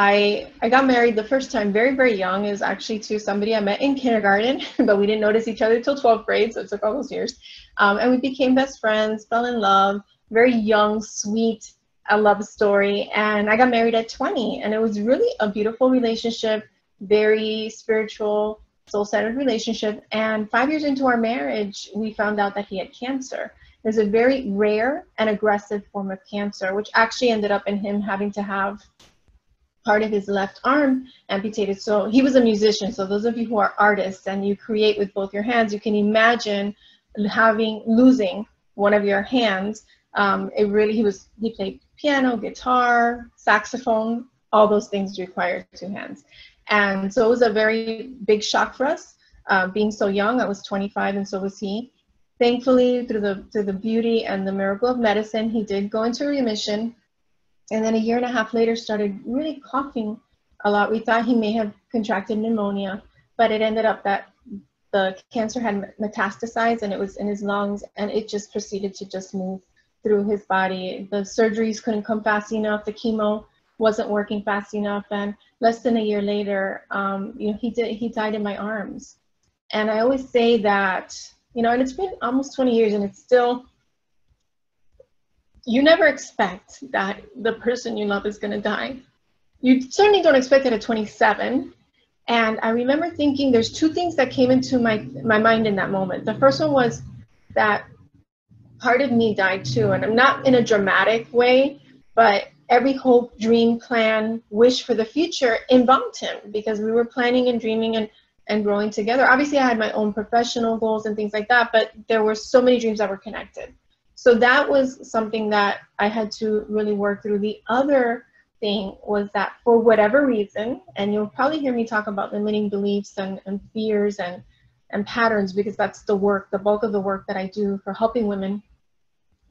I got married the first time very, very young. It was actually to somebody I met in kindergarten, but we didn't notice each other till 12th grade, so it took all those years. And we became best friends, fell in love, very young, sweet, a love story. And I got married at 20, and it was really a beautiful relationship, very spiritual, soul-centered relationship. And 5 years into our marriage, we found out that he had cancer. There's a very rare and aggressive form of cancer, which actually ended up in him having to have part of his left arm amputated. So he was a musician. So those of you who are artists and you create with both your hands, you can imagine losing one of your hands. He played piano, guitar, saxophone, all those things require two hands. And so it was a very big shock for us, being so young. I was 25 and so was he. Thankfully, through the beauty and the miracle of medicine, he did go into remission. And then a year and a half later started really coughing a lot. We thought he may have contracted pneumonia, but it ended up that the cancer had metastasized and it was in his lungs, and it just proceeded to just move through his body. The surgeries couldn't come fast enough. The chemo wasn't working fast enough. And less than a year later, he died in my arms. And I always say that, and it's been almost 20 years and it's still, you never expect that the person you love is going to die. You certainly don't expect it at 27. And I remember thinking there's two things that came into my mind in that moment. The first one was that part of me died too. And I'm not in a dramatic way, but every hope, dream, plan, wish for the future involved him, because we were planning and dreaming and growing together. Obviously, I had my own professional goals and things like that, but there were so many dreams that were connected. So that was something that I had to really work through. The other thing was that for whatever reason, and you'll probably hear me talk about limiting beliefs and fears and patterns, because that's the bulk of the work that I do for helping women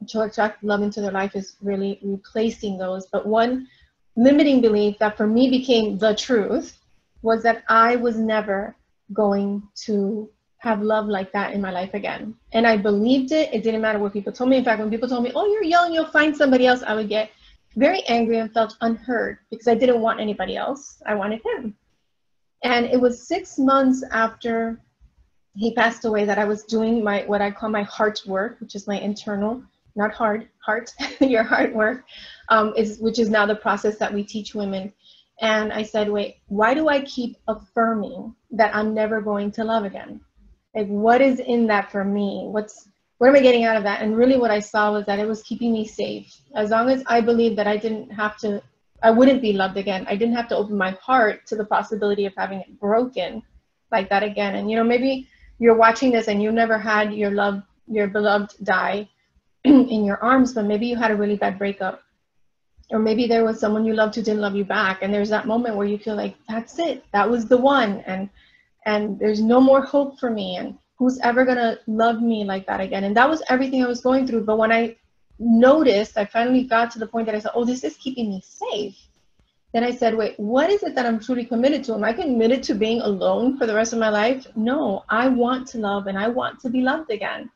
to attract love into their life is really replacing those. But one limiting belief that for me became the truth was that I was never going to have love like that in my life again. And I believed it. It didn't matter what people told me. In fact, when people told me, oh, you're young, you'll find somebody else, I would get very angry and felt unheard because I didn't want anybody else. I wanted him. And it was 6 months after he passed away that I was doing what I call my heart work, which is my internal, not heart, your heart work, which is now the process that we teach women. And I said, wait, why do I keep affirming that I'm never going to love again? Like, what is in that for me? What am I getting out of that? And really what I saw was that it was keeping me safe. As long as I believed that I wouldn't be loved again. I didn't have to open my heart to the possibility of having it broken like that again. And, maybe you're watching this and you never had your beloved die in your arms, but maybe you had a really bad breakup. Or maybe there was someone you loved who didn't love you back. And there's that moment where you feel like, that's it. That was the one. And there's no more hope for me, and who's ever gonna love me like that again? And that was everything I was going through. But when I noticed, I finally got to the point that I said, oh, this is keeping me safe. Then I said, wait, what is it that I'm truly committed to? Am I committed to being alone for the rest of my life? No, I want to love and I want to be loved again.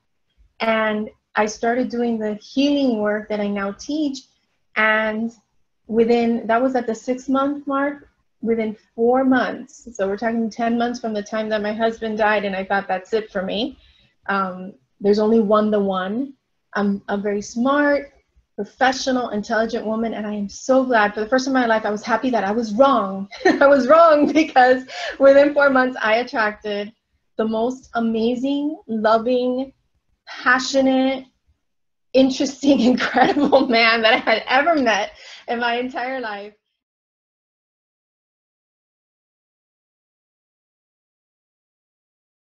And I started doing the healing work that I now teach. And that was at the 6-month mark. Within 4 months, so we're talking 10 months from the time that my husband died, and I thought, that's it for me. There's only the one. I'm a very smart, professional, intelligent woman, and I am so glad. For the first time in my life, I was happy that I was wrong. I was wrong, because within 4 months, I attracted the most amazing, loving, passionate, interesting, incredible man that I had ever met in my entire life.